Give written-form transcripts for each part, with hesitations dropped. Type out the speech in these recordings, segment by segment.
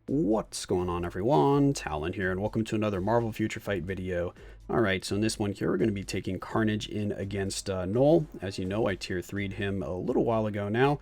What's going on, everyone? Talen here, and welcome to another Marvel Future Fight video. Alright, so in this one here, we're going to be taking Carnage in against Knull. As you know, I tier 3'd him a little while ago now,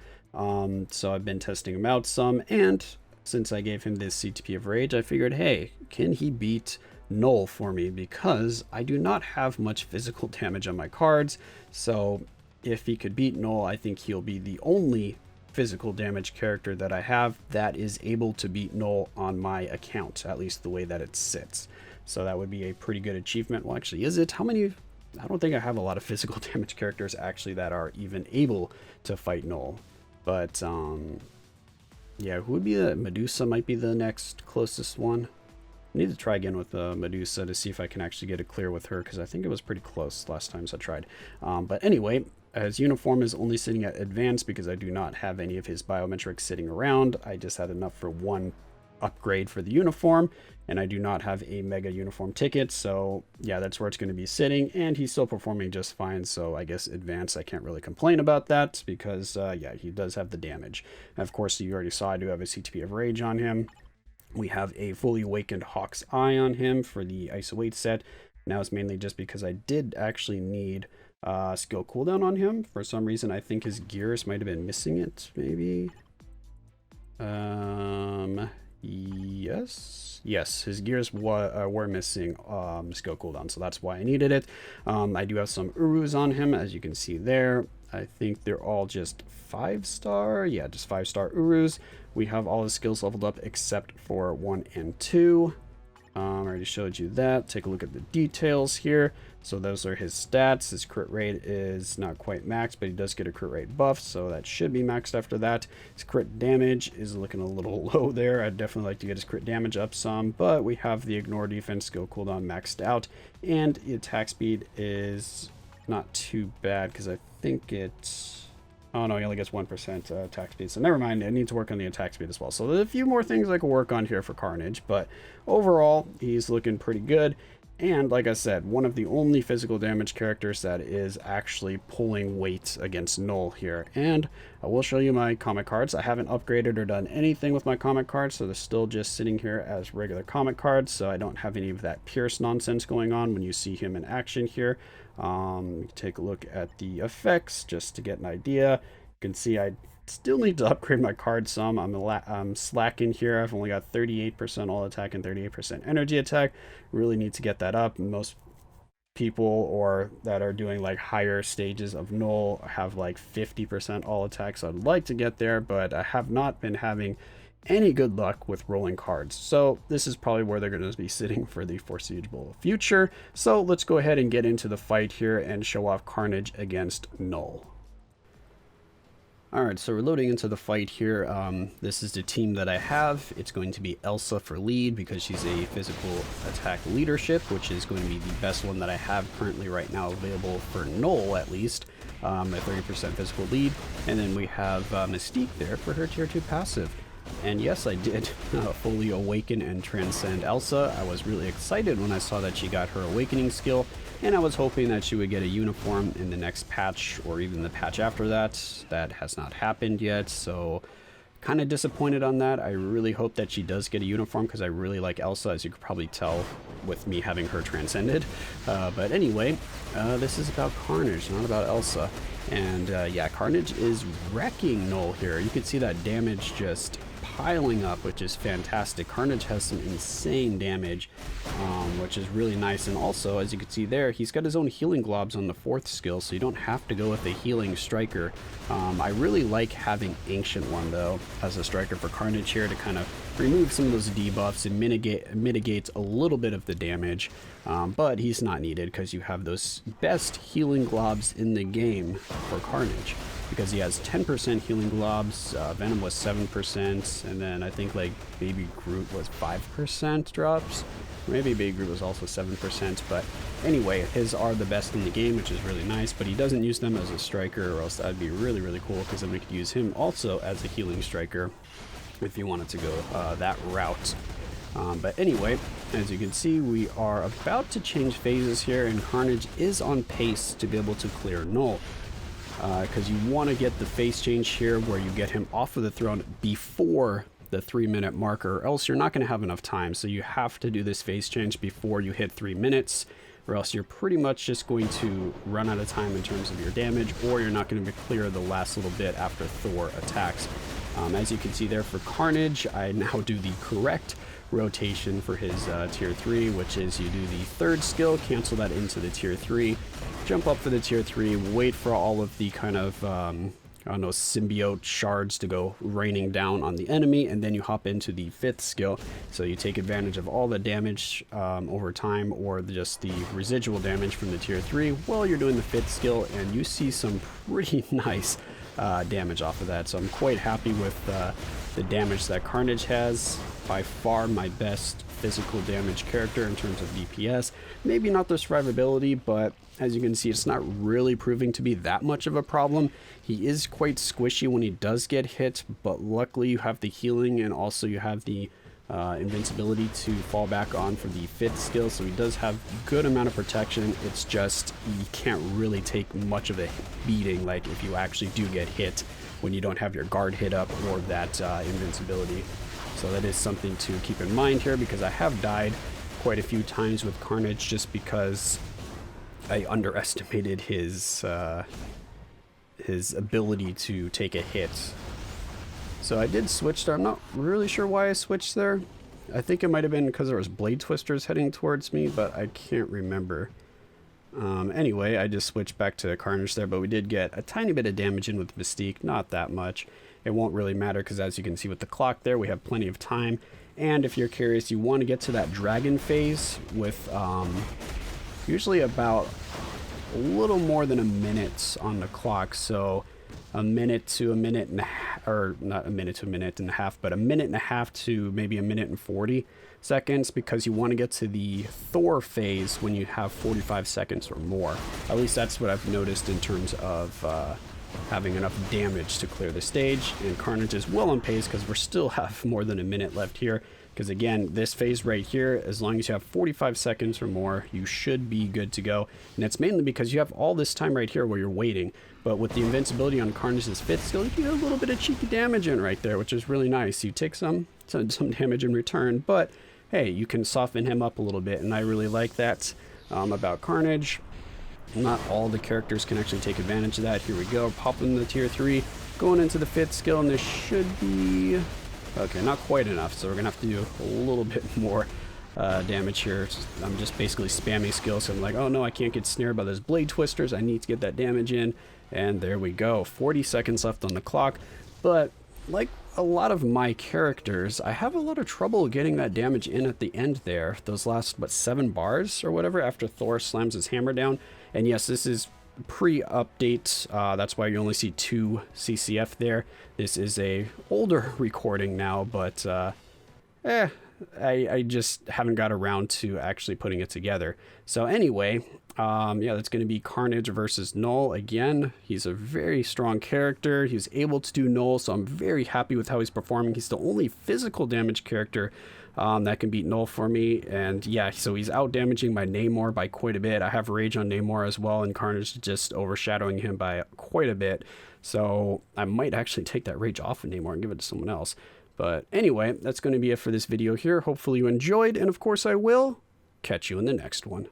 so I've been testing him out some, and since I gave him this CTP of Rage, I figured, hey, can he beat Knull for me? Because I do not have much physical damage on my cards, so if he could beat Knull, I think he'll be the only physical damage character that I have that is able to beat Knull on my account, at least the way that it sits. So that would be a pretty good achievement. Well, actually, is it? How many? I don't think I have a lot of physical damage characters actually that are even able to fight Knull. But yeah, who would be the Medusa? Might be the next closest one. I need to try again with Medusa to see if I can actually get it clear with her, because I think it was pretty close last time I tried. But anyway, his uniform is only sitting at advanced because I do not have any of his biometrics sitting around. I just had enough for one upgrade for the uniform, and I do not have a mega uniform ticket, so yeah, that's where it's going to be sitting, and he's still performing just fine, so I guess advanced, I can't really complain about that, because yeah, he does have the damage. And of course, you already saw I do have a CTP of Rage on him. We have a fully awakened Hawk's Eye on him for the Ice Await set. Now it's mainly just because I did actually need skill cooldown on him. For some reason, I think his gears might have been missing it, maybe. Yes, his gears were missing skill cooldown, so that's why I needed it. I do have some Urus on him, as you can see there. I think they're all just 5-star. Yeah, just 5-star Urus. We have all his skills leveled up except for 1 and 2. I already showed you that. Take a look at the details here. So those are his stats. His crit rate is not quite maxed, but he does get a crit rate buff, so that should be maxed after that. His crit damage is looking a little low there. I'd definitely like to get his crit damage up some, but we have the ignore defense skill cooldown maxed out, and the attack speed is not too bad because I think it's... Oh no, he only gets 1% attack speed, so never mind. I need to work on the attack speed as well. So there's a few more things I can work on here for Carnage, but overall, he's looking pretty good. And like I said, one of the only physical damage characters that is actually pulling weight against Knull here. And I will show you my comic cards. I haven't upgraded or done anything with my comic cards, so they're still just sitting here as regular comic cards, so I don't have any of that Pierce nonsense going on when you see him in action here. Take a look at the effects just to get an idea. You can see I still need to upgrade my card some. I'm slacking here. I've only got 38% all attack and 38% energy attack. Really need to get that up. Most people or that are doing like higher stages of Knull have like 50% all attack, so I'd like to get there, but I have not been having any good luck with rolling cards, so this is probably where they're going to be sitting for the foreseeable future. So let's go ahead and get into the fight here and show off Carnage against Knull. Alright, so we're loading into the fight here. This is the team that I have. It's going to be Elsa for lead because she's a physical attack leadership, which is going to be the best one that I have currently right now available for Knull, at least. A 30% physical lead. And then we have Mystique there for her tier 2 passive. And yes, I did fully awaken and transcend Elsa. I was really excited when I saw that she got her awakening skill, and I was hoping that she would get a uniform in the next patch or even the patch after that. That has not happened yet, so kind of disappointed on that. I really hope that she does get a uniform because I really like Elsa, as you could probably tell with me having her transcended. But anyway, this is about Carnage, not about Elsa. And yeah, Carnage is wrecking Knull here. You can see that damage just piling up, which is fantastic. Carnage has some insane damage, which is really nice. And also, as you can see there, he's got his own healing globs on the 4th skill, so you don't have to go with a healing striker. I really like having Ancient One, though, as a striker for Carnage here to kind of remove some of those debuffs and mitigate a little bit of the damage. But he's not needed because you have those best healing globs in the game for Carnage, because he has 10% healing globs, Venom was 7%, and then I think like Baby Groot was 5% drops. Maybe Baby Groot was also 7%, but anyway, his are the best in the game, which is really nice, but he doesn't use them as a striker, or else that'd be really, really cool, because then we could use him also as a healing striker if you wanted to go that route. But anyway, as you can see, we are about to change phases here, and Carnage is on pace to be able to clear Knull. Because you want to get the phase change here where you get him off of the throne before the 3-minute marker, or else you're not going to have enough time. So you have to do this phase change before you hit 3 minutes, or else you're pretty much just going to run out of time in terms of your damage, or you're not going to clear the last little bit after Thor attacks. As you can see there for Carnage, I now do the correct rotation for his tier 3, which is you do the third skill, cancel that into the tier 3, jump up for the tier 3, wait for all of the kind of I don't know, symbiote shards to go raining down on the enemy, and then you hop into the 5th skill. So you take advantage of all the damage over time, or just the residual damage from the tier 3 while you're doing the 5th skill, and you see some pretty nice damage off of that. So I'm quite happy with the damage that Carnage has. By far my best physical damage character in terms of DPS. Maybe not the survivability, but as you can see, it's not really proving to be that much of a problem. He is quite squishy when he does get hit, but luckily you have the healing, and also you have the invincibility to fall back on for the 5th skill, so he does have a good amount of protection. It's just you can't really take much of a beating like if you actually do get hit when you don't have your guard hit up or that invincibility. So that is something to keep in mind here, because I have died quite a few times with Carnage just because I underestimated his ability to take a hit. So I did switch there. I'm not really sure why I switched there. I think it might have been because there was blade twisters heading towards me, but I can't remember. Anyway, I just switched back to Carnage there, but we did get a tiny bit of damage in with Mystique, not that much. It won't really matter because, as you can see with the clock there, we have plenty of time. And if you're curious, you want to get to that dragon phase with usually about a little more than a minute on the clock. So a minute to a minute and a half, or not a minute to a minute and a half, but a minute and a half to maybe a minute and 40 seconds, because you want to get to the Thor phase when you have 45 seconds or more. At least that's what I've noticed in terms of having enough damage to clear the stage. And Carnage is well on pace because we still have more than a minute left here, because again, this phase right here, as long as you have 45 seconds or more, you should be good to go. And it's mainly because you have all this time right here where you're waiting. But with the invincibility on Carnage's 5th skill, you get a little bit of cheeky damage in right there, which is really nice. You take some damage in return, but hey, you can soften him up a little bit, and I really like that about Carnage. Not all the characters can actually take advantage of that. Here we go, popping the tier 3, going into the 5th skill, and this should be okay, not quite enough, so we're gonna have to do a little bit more damage here. I'm just basically spamming skills, so I'm like, oh no, I can't get snared by those blade twisters. I need to get that damage in, and there we go. 40 seconds left on the clock, but like a lot of my characters, I have a lot of trouble getting that damage in at the end there. Those last, what, 7 bars or whatever after Thor slams his hammer down. And yes, this is pre-update. That's why you only see 2 CCF there. This is a older recording now, but I just haven't got around to actually putting it together. So anyway, yeah, that's going to be Carnage versus Knull. Again, he's a very strong character. He's able to do Knull, so I'm very happy with how he's performing. He's the only physical damage character that can beat Knull for me. And yeah, so he's out damaging my Namor by quite a bit. I have Rage on Namor as well, and Carnage just overshadowing him by quite a bit. So I might actually take that Rage off of Namor and give it to someone else. But anyway, that's going to be it for this video here. Hopefully you enjoyed, and of course I will catch you in the next one.